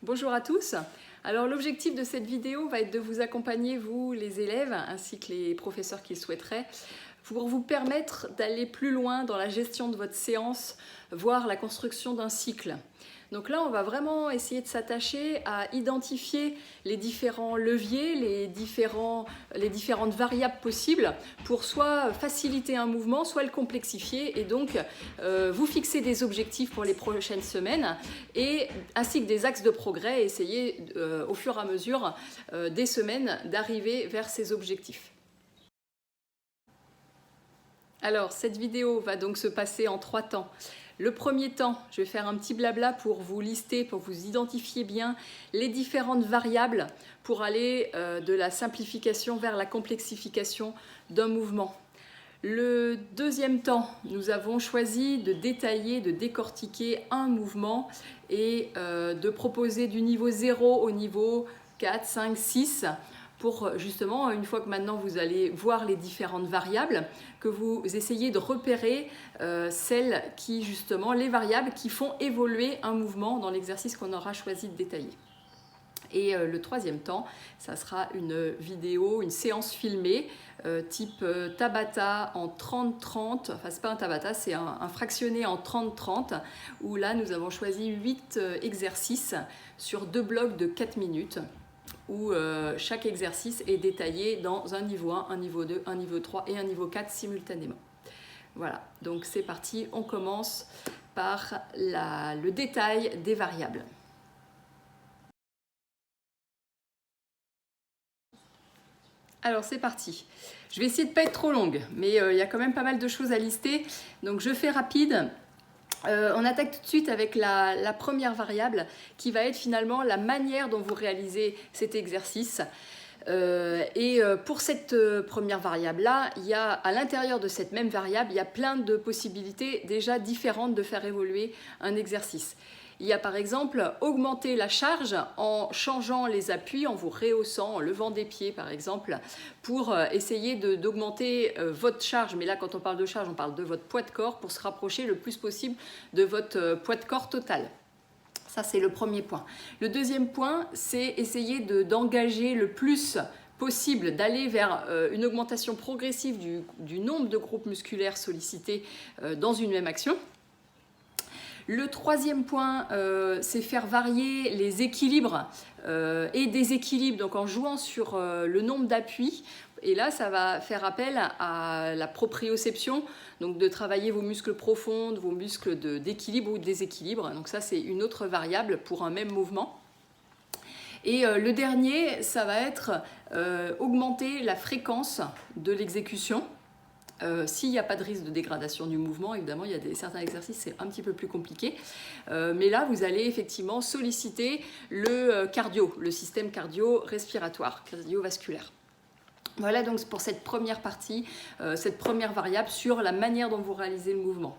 Bonjour à tous. Alors l'objectif de cette vidéo va être de vous accompagner, vous les élèves, ainsi que les professeurs qui le souhaiteraient, pour vous permettre d'aller plus loin dans la gestion de votre séance, voire la construction d'un cycle. Donc là, on va vraiment essayer de s'attacher à identifier les différents leviers, les différentes variables possibles pour soit faciliter un mouvement, soit le complexifier et donc vous fixer des objectifs pour les prochaines semaines ainsi que des axes de progrès et essayer au fur et à mesure des semaines d'arriver vers ces objectifs. Alors, cette vidéo va donc se passer en 3 temps. Le premier temps, je vais faire un petit blabla pour vous lister, pour vous identifier bien les différentes variables pour aller de la simplification vers la complexification d'un mouvement. Le deuxième temps, nous avons choisi de détailler, de décortiquer un mouvement et de proposer du niveau 0 au niveau 4, 5, 6 pour justement, une fois que maintenant vous allez voir les différentes variables, que vous essayez de repérer les variables qui font évoluer un mouvement dans l'exercice qu'on aura choisi de détailler. Et le troisième temps, ça sera une vidéo, une séance filmée type Tabata en 30-30, enfin c'est pas un Tabata, c'est un fractionné en 30-30, où là nous avons choisi 8 exercices sur 2 blocs de 4 minutes, où chaque exercice est détaillé dans un niveau 1, un niveau 2, un niveau 3 et un niveau 4 simultanément. Voilà, donc c'est parti, on commence par le détail des variables. Alors c'est parti. Je vais essayer de ne pas être trop longue, mais il y a quand même pas mal de choses à lister, donc je fais rapide. On attaque tout de suite avec la première variable qui va être finalement la manière dont vous réalisez cet exercice. Pour cette première variable-là, à l'intérieur de cette même variable, il y a plein de possibilités déjà différentes de faire évoluer un exercice. Il y a par exemple augmenter la charge en changeant les appuis, en vous rehaussant, en levant des pieds par exemple, pour essayer d'augmenter votre charge. Mais là, quand on parle de charge, on parle de votre poids de corps pour se rapprocher le plus possible de votre poids de corps total. Ça, c'est le premier point. Le deuxième point, c'est essayer d'engager le plus possible, d'aller vers une augmentation progressive du nombre de groupes musculaires sollicités dans une même action. Le troisième point, c'est faire varier les équilibres et déséquilibres, donc en jouant sur le nombre d'appuis. Et là, ça va faire appel à la proprioception, donc de travailler vos muscles profonds, vos muscles d'équilibre ou de déséquilibre. Donc ça, c'est une autre variable pour un même mouvement. Et le dernier, ça va être augmenter la fréquence de l'exécution. S'il n'y a pas de risque de dégradation du mouvement, évidemment, il y a certains exercices, c'est un petit peu plus compliqué. Mais là, vous allez effectivement solliciter le cardio, le système cardio-respiratoire, cardiovasculaire. Voilà donc pour cette première partie, cette première variable sur la manière dont vous réalisez le mouvement.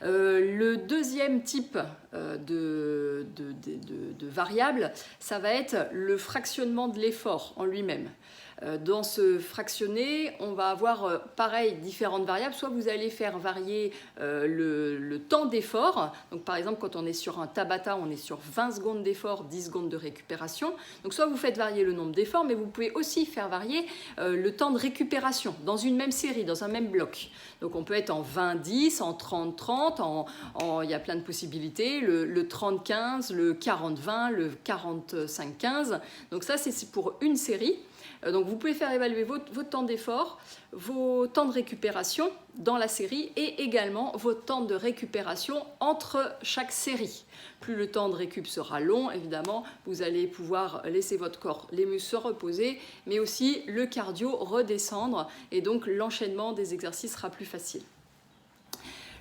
Le deuxième type de variable, ça va être le fractionnement de l'effort en lui-même. Dans ce fractionné, on va avoir pareil différentes variables. Soit vous allez faire varier le temps d'effort. Donc par exemple, quand on est sur un Tabata, on est sur 20 secondes d'effort, 10 secondes de récupération. Donc soit vous faites varier le nombre d'efforts, mais vous pouvez aussi faire varier le temps de récupération dans une même série, dans un même bloc. Donc on peut être en 20-10, en 30-30, il y a plein de possibilités, le 30-15, le 40-20, le 45-15. Donc ça, c'est pour une série. Donc vous pouvez faire évaluer votre temps d'effort, vos temps de récupération dans la série et également votre temps de récupération entre chaque série. Plus le temps de récup sera long, évidemment, vous allez pouvoir laisser votre corps, les muscles se reposer, mais aussi le cardio redescendre et donc l'enchaînement des exercices sera plus facile.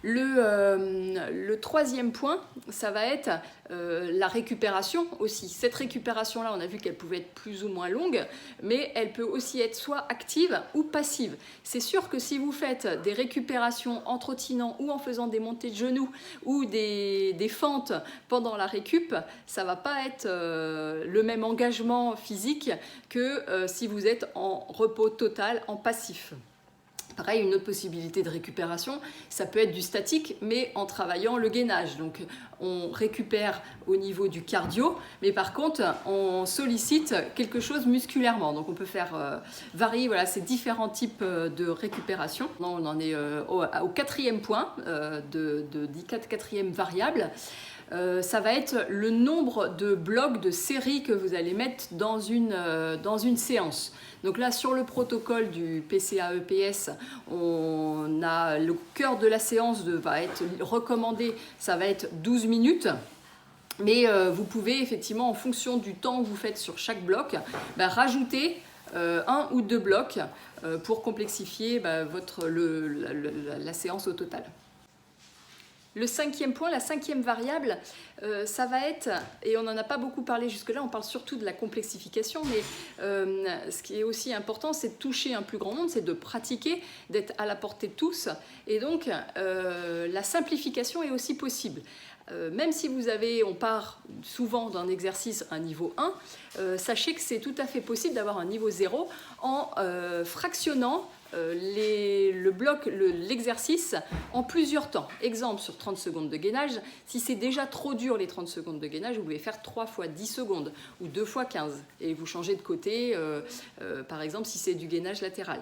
Le troisième point, ça va être la récupération aussi. Cette récupération-là, on a vu qu'elle pouvait être plus ou moins longue, mais elle peut aussi être soit active ou passive. C'est sûr que si vous faites des récupérations en trottinant ou en faisant des montées de genoux ou des fentes pendant la récup, ça ne va pas être le même engagement physique que si vous êtes en repos total, en passif. Pareil, une autre possibilité de récupération, ça peut être du statique, mais en travaillant le gainage. Donc, on récupère au niveau du cardio, mais par contre, on sollicite quelque chose musculairement. Donc, on peut faire varier ces différents types de récupération. On en est au quatrième point de quatrième variable. Ça va être le nombre de blocs de séries que vous allez mettre dans une séance. Donc là, sur le protocole du PCA-EPS, on a le cœur de la séance va être recommandé, ça va être 12 minutes. Mais vous pouvez effectivement, en fonction du temps que vous faites sur chaque bloc, rajouter un ou deux blocs pour complexifier la séance au total. Le cinquième point, la cinquième variable, ça va être, et on n'en a pas beaucoup parlé jusque-là, on parle surtout de la complexification, mais ce qui est aussi important, c'est de toucher un plus grand nombre, c'est de pratiquer, d'être à la portée de tous, et donc la simplification est aussi possible. Même si on part souvent d'un exercice à un niveau 1, sachez que c'est tout à fait possible d'avoir un niveau 0 en fractionnant l'exercice en plusieurs temps. Exemple, sur 30 secondes de gainage, si c'est déjà trop dur les 30 secondes de gainage, vous pouvez faire 3 fois 10 secondes ou 2 fois 15 et vous changez de côté, par exemple si c'est du gainage latéral.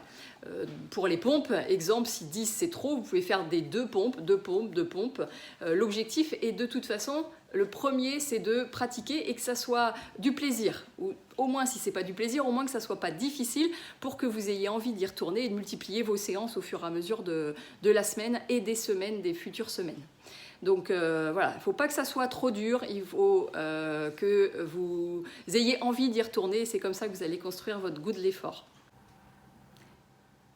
Pour les pompes, exemple, si 10 c'est trop, vous pouvez faire des 2 pompes, 2 pompes, 2 pompes. L'objectif est de toute façon, le premier, c'est de pratiquer et que ça soit du plaisir. Ou au moins, si ce n'est pas du plaisir, au moins que ça ne soit pas difficile pour que vous ayez envie d'y retourner et de multiplier vos séances au fur et à mesure de la semaine et des semaines, des futures semaines. Donc voilà, il ne faut pas que ça soit trop dur, il faut que vous ayez envie d'y retourner. C'est comme ça que vous allez construire votre goût de l'effort.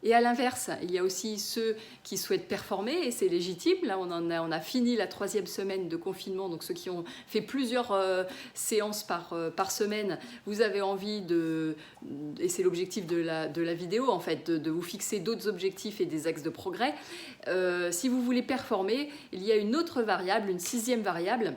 Et à l'inverse, il y a aussi ceux qui souhaitent performer et c'est légitime. Là, on a fini la 3e semaine de confinement, donc ceux qui ont fait plusieurs séances par semaine, vous avez envie et c'est l'objectif de la vidéo en fait, de vous fixer d'autres objectifs et des axes de progrès. Si vous voulez performer, il y a une autre variable, une 6e variable,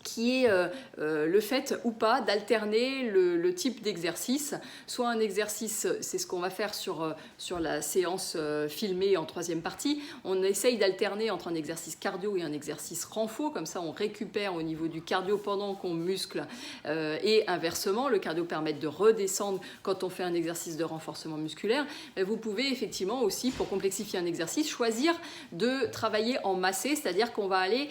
qui est le fait ou pas d'alterner le type d'exercice, soit un exercice, c'est ce qu'on va faire sur la séance filmée en 3e partie, on essaye d'alterner entre un exercice cardio et un exercice renfo, comme ça on récupère au niveau du cardio pendant qu'on muscle, et inversement, le cardio permet de redescendre quand on fait un exercice de renforcement musculaire. Mais vous pouvez effectivement aussi, pour complexifier un exercice, choisir de travailler en massé, c'est-à-dire qu'on va aller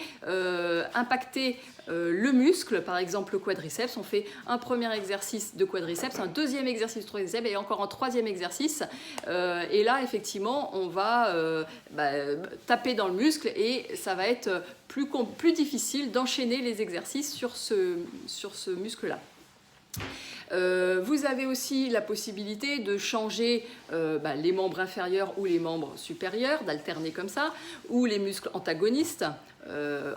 impacter le muscle, par exemple le quadriceps, on fait un premier exercice de quadriceps, un deuxième exercice de quadriceps et encore un 3e exercice. Et là, effectivement, on va taper dans le muscle et ça va être plus difficile d'enchaîner les exercices sur ce muscle-là. Vous avez aussi la possibilité de changer les membres inférieurs ou les membres supérieurs, d'alterner comme ça, ou les muscles antagonistes,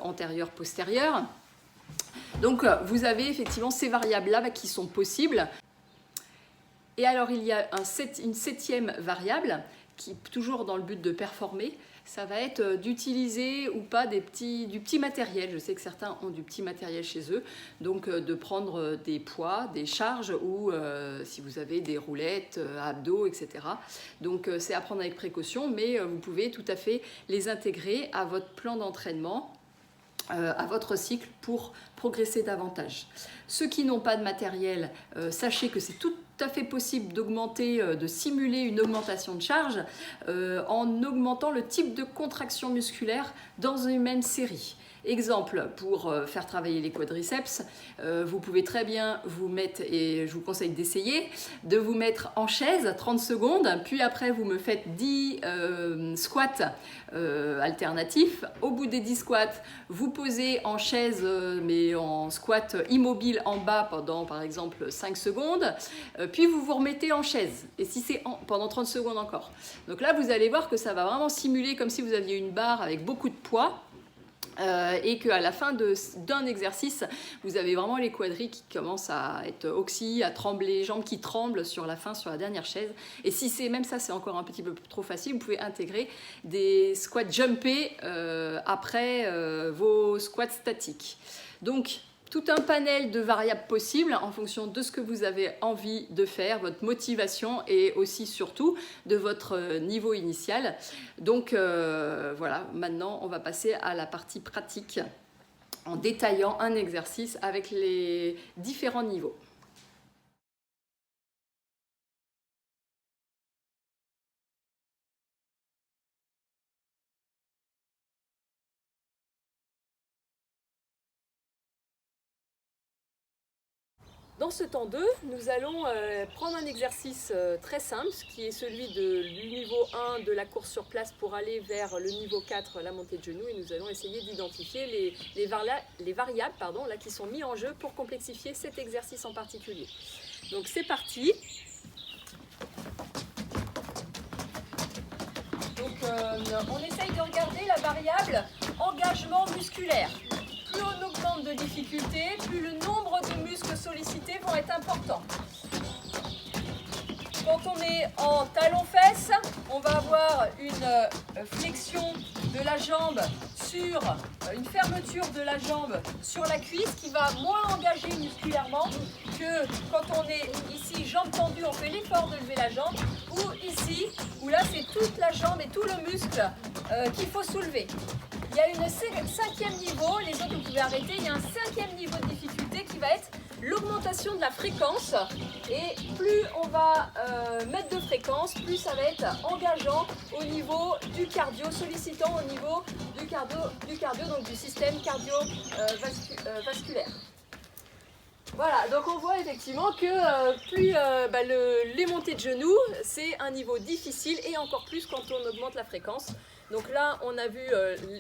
antérieurs, postérieurs. Donc vous avez effectivement ces variables-là qui sont possibles. Et alors il y a une 7e variable, qui toujours dans le but de performer, ça va être d'utiliser ou pas du petit matériel. Je sais que certains ont du petit matériel chez eux, donc de prendre des poids, des charges ou si vous avez des roulettes, abdos, etc. Donc c'est à prendre avec précaution, mais vous pouvez tout à fait les intégrer à votre plan d'entraînement, à votre cycle pour progresser davantage. Ceux qui n'ont pas de matériel, sachez que c'est tout à fait possible d'augmenter, de simuler une augmentation de charge en augmentant le type de contraction musculaire dans une même série. Exemple, pour faire travailler les quadriceps, vous pouvez très bien vous mettre, et je vous conseille d'essayer, de vous mettre en chaise 30 secondes, puis après vous me faites 10 squats alternatifs. Au bout des 10 squats, vous posez en chaise, mais en squat immobile en bas pendant par exemple 5 secondes, puis vous vous remettez en chaise, et si c'est pendant 30 secondes encore. Donc là, vous allez voir que ça va vraiment simuler comme si vous aviez une barre avec beaucoup de poids. Et qu'à la fin d'un exercice, vous avez vraiment les quadris qui commencent à être oxy, à trembler, les jambes qui tremblent sur la fin, sur la dernière chaise. Et si c'est même ça, c'est encore un petit peu trop facile, vous pouvez intégrer des squats jumpés après vos squats statiques. Donc, tout un panel de variables possibles en fonction de ce que vous avez envie de faire, votre motivation et aussi surtout de votre niveau initial. Donc voilà, maintenant on va passer à la partie pratique en détaillant un exercice avec les différents niveaux. Dans ce temps 2, nous allons prendre un exercice très simple, qui est celui du niveau 1 de la course sur place pour aller vers le niveau 4, la montée de genoux, et nous allons essayer d'identifier les variables là, qui sont mises en jeu pour complexifier cet exercice en particulier. Donc c'est parti. Donc on essaye de regarder la variable engagement musculaire. Plus on augmente de difficulté, plus le nombre de muscles sollicités vont être importants. Quand on est en talon-fesse, on va avoir une flexion de la jambe sur une fermeture de la jambe sur la cuisse qui va moins engager musculairement que quand on est ici jambe tendue, on fait l'effort de lever la jambe, ou ici où là c'est toute la jambe et tout le muscle qu'il faut soulever. Il y a une cinquième niveau, les autres vous pouvez arrêter, il y a un cinquième niveau de difficulté qui va être l'augmentation de la fréquence, et plus on va mettre de fréquence, plus ça va être engageant au niveau du cardio, sollicitant au niveau du cardio, donc du système cardiovasculaire. Voilà, donc on voit effectivement que plus les montées de genoux, c'est un niveau difficile, et encore plus quand on augmente la fréquence. Donc là, on a vu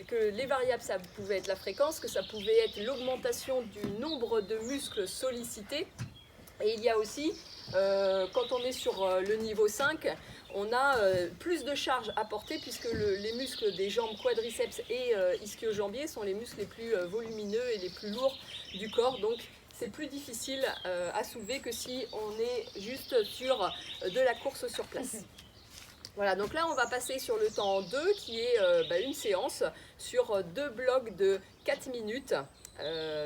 que les variables, ça pouvait être la fréquence, que ça pouvait être l'augmentation du nombre de muscles sollicités. Et il y a aussi, quand on est sur le niveau 5, on a plus de charge à porter, puisque les muscles des jambes quadriceps et ischio-jambiers sont les muscles les plus volumineux et les plus lourds du corps. Donc c'est plus difficile à soulever que si on est juste sur de la course sur place. Voilà, donc là on va passer sur le temps 2 qui est une séance sur 2 blocs de 4 minutes,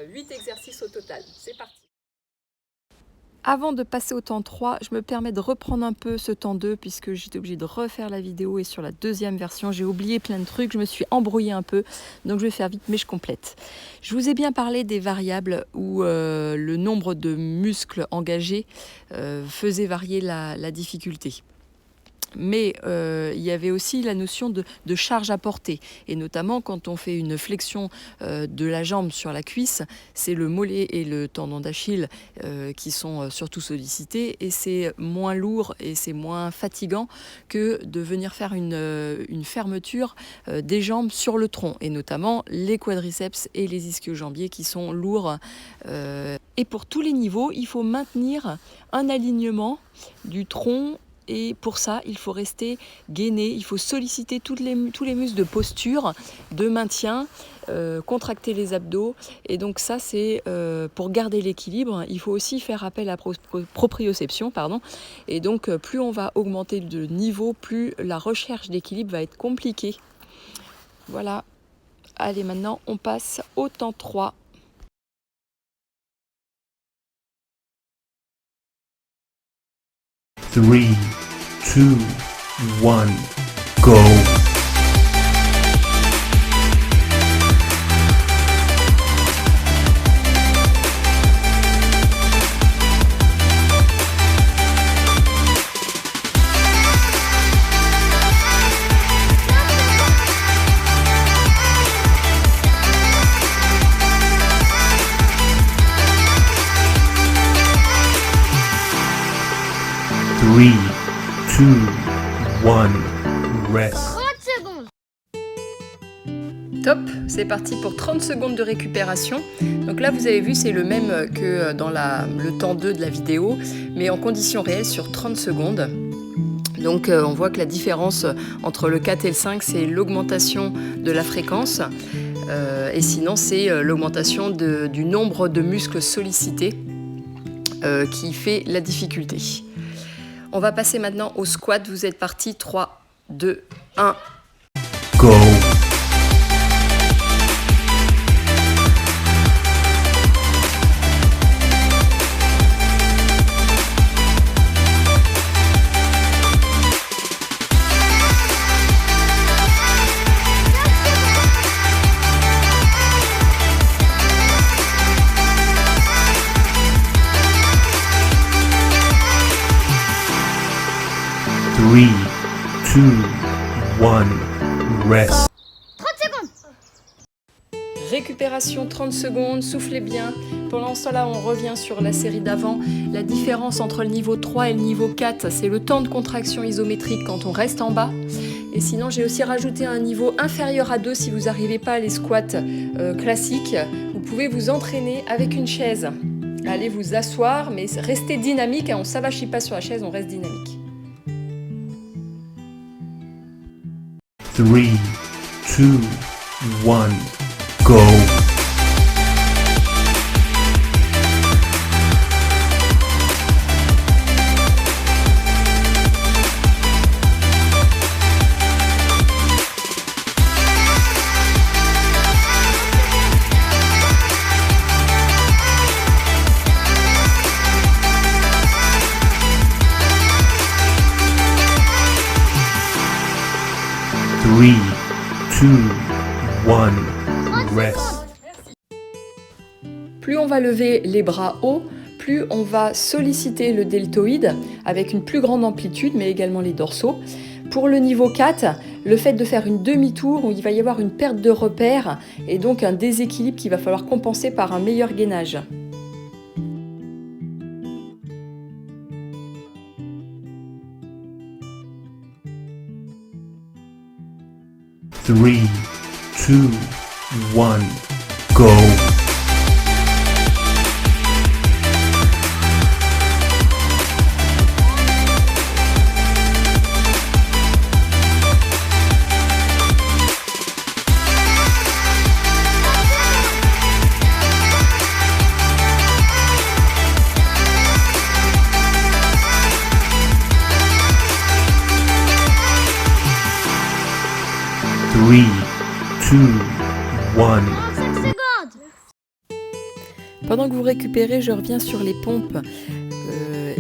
8 exercices au total. C'est parti. Avant de passer au temps 3, je me permets de reprendre un peu ce temps 2 puisque j'étais obligée de refaire la vidéo, et sur la deuxième version, j'ai oublié plein de trucs, je me suis embrouillée un peu, donc je vais faire vite mais je complète. Je vous ai bien parlé des variables où le nombre de muscles engagés faisait varier la difficulté. Mais il y avait aussi la notion de charge à porter, et notamment quand on fait une flexion de la jambe sur la cuisse, c'est le mollet et le tendon d'Achille qui sont surtout sollicités, et c'est moins lourd et c'est moins fatigant que de venir faire une fermeture des jambes sur le tronc, et notamment les quadriceps et les ischio-jambiers qui sont lourds. Et pour tous les niveaux, il faut maintenir un alignement du tronc. Et pour ça, il faut rester gainé, il faut solliciter tous les muscles de posture, de maintien, contracter les abdos. Et donc ça, c'est pour garder l'équilibre. Il faut aussi faire appel à proprioception. Et donc, plus on va augmenter de niveau, plus la recherche d'équilibre va être compliquée. Voilà. Allez, maintenant, on passe au temps 3. Three, 2, 1, go. 3, 2, 1, rest. 30 secondes. Top, c'est parti pour 30 secondes de récupération. Donc là, vous avez vu, c'est le même que dans le temps 2 de la vidéo, mais en conditions réelles sur 30 secondes. Donc on voit que la différence entre le 4 et le 5, c'est l'augmentation de la fréquence. Et sinon, c'est l'augmentation du nombre de muscles sollicités qui fait la difficulté. On va passer maintenant au squat. Vous êtes partis. 3, 2, 1. Go. 3, 2, 1, rest. 30 secondes. Récupération 30 secondes, soufflez bien. Pendant ce temps-là, on revient sur la série d'avant. La différence entre le niveau 3 et le niveau 4, c'est le temps de contraction isométrique quand on reste en bas. Et sinon, j'ai aussi rajouté un niveau inférieur à 2 si vous n'arrivez pas à les squats classiques. Vous pouvez vous entraîner avec une chaise. Allez vous asseoir, mais restez dynamique. On ne s'avachit pas sur la chaise, on reste dynamique. 3, 2, 1, go. 3, 2, 1, rest. Plus on va lever les bras hauts, plus on va solliciter le deltoïde avec une plus grande amplitude, mais également les dorsaux. Pour le niveau 4, le fait de faire une demi-tour où il va y avoir une perte de repère et donc un déséquilibre qu'il va falloir compenser par un meilleur gainage. Three, 2, 1, go. 3, 2, 1. 35 secondes. Pendant que vous récupérez, je reviens sur les pompes.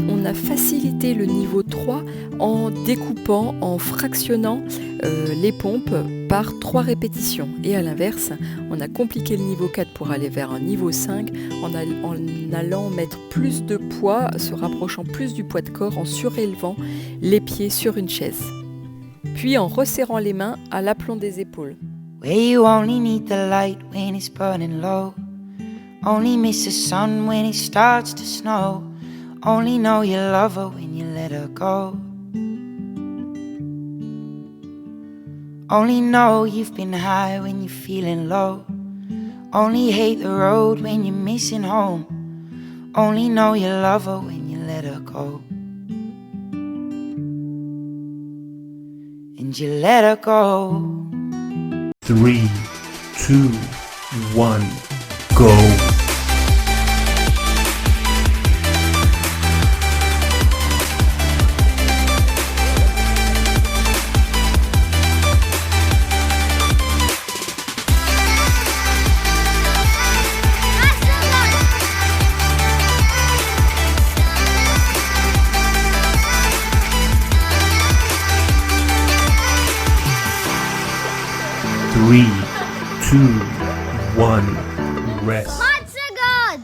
On a facilité le niveau 3 en découpant, en fractionnant les pompes par 3 répétitions. Et à l'inverse, on a compliqué le niveau 4 pour aller vers un niveau 5 en allant mettre plus de poids, se rapprochant plus du poids de corps, en surélevant les pieds sur une chaise. Puis en resserrant les mains à l'aplomb des épaules. Where you only need the light when it's burning low. Only miss the sun when it starts to snow. Only know you love her when you let her go. Only know you've been high when you're feeling low. Only hate the road when you're missing home. Only know you love her when you let her go. And you let her go. 3, 2, 1, go. 3, 2, 1, rest. 30 secondes.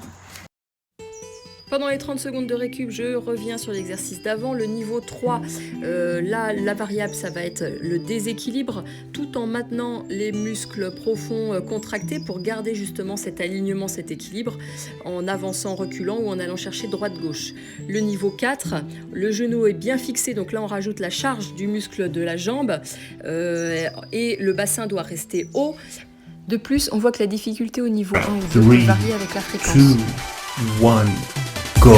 Pendant les 30 secondes de récup, je reviens sur l'exercice d'avant. Le niveau 3, là, la variable, ça va être le déséquilibre, tout en maintenant les muscles profonds contractés pour garder justement cet alignement, cet équilibre, en avançant, reculant ou en allant chercher droite-gauche. Le niveau 4, le genou est bien fixé, donc là on rajoute la charge du muscle de la jambe et le bassin doit rester haut. De plus, on voit que la difficulté au niveau 1 ou 2 peut varier avec la fréquence. 2, 1, go.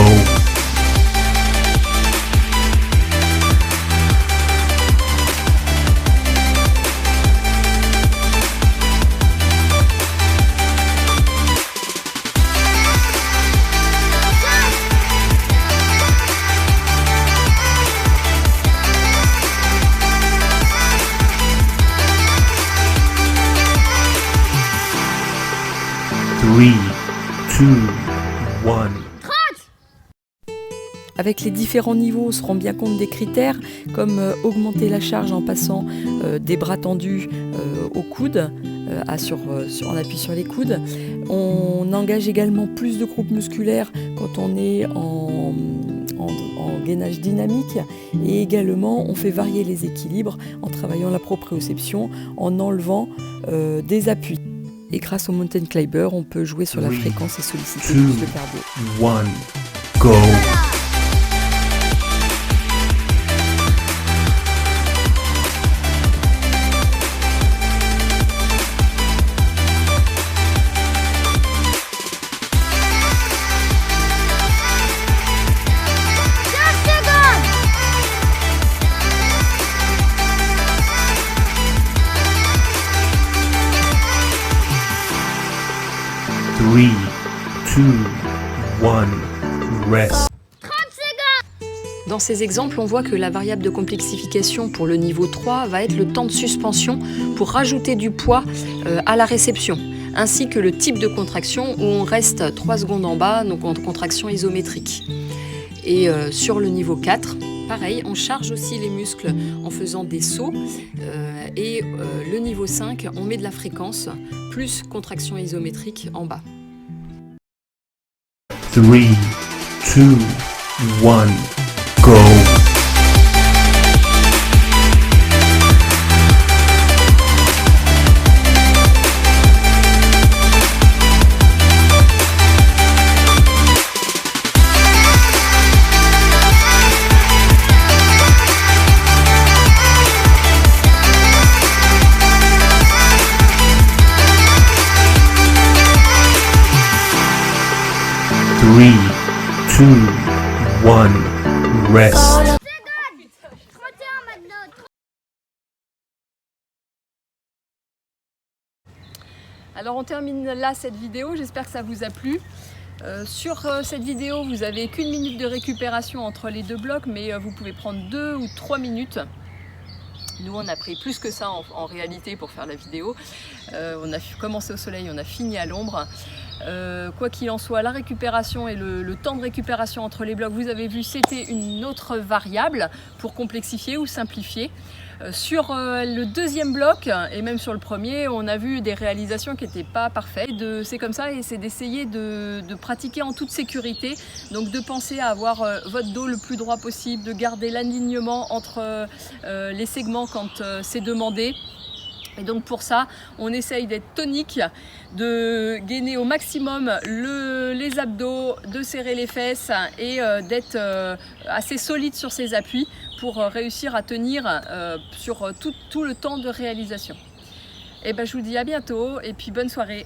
3, 2, 1. Avec les différents niveaux, on se rend bien compte des critères, comme augmenter la charge en passant des bras tendus aux coudes, en appui sur les coudes. On engage également plus de groupes musculaires quand on est en gainage dynamique, et également on fait varier les équilibres en travaillant la proprioception, en enlevant des appuis. Et grâce au Mountain Climber, on peut jouer sur la fréquence et solliciter plus le cardio. 1, go. 3, 2, 1, rest. Dans ces exemples, on voit que la variable de complexification pour le niveau 3 va être le temps de suspension pour rajouter du poids à la réception, ainsi que le type de contraction où on reste 3 secondes en bas, donc en contraction isométrique. Et sur le niveau 4, pareil, on charge aussi les muscles en faisant des sauts. Et le niveau 5, on met de la fréquence, plus contraction isométrique en bas. 3, 2, 1, go. 3, 2, 1, rest. 31 maintenant. Alors on termine là cette vidéo, j'espère que ça vous a plu. Sur cette vidéo, vous avez qu'1 minute de récupération entre les deux blocs, mais vous pouvez prendre 2 ou 3 minutes. Nous, on a pris plus que ça en réalité pour faire la vidéo. On a commencé au soleil, on a fini à l'ombre. Quoi qu'il en soit, la récupération et le temps de récupération entre les blocs, vous avez vu, c'était une autre variable pour complexifier ou simplifier. Sur le deuxième bloc et même sur le premier, on a vu des réalisations qui n'étaient pas parfaites. C'est comme ça, et c'est d'essayer de pratiquer en toute sécurité. Donc de penser à avoir votre dos le plus droit possible, de garder l'alignement entre les segments quand c'est demandé. Et donc pour ça, on essaye d'être tonique, de gainer au maximum les abdos, de serrer les fesses et d'être assez solide sur ses appuis pour réussir à tenir sur tout le temps de réalisation. Et ben, je vous dis à bientôt et puis bonne soirée.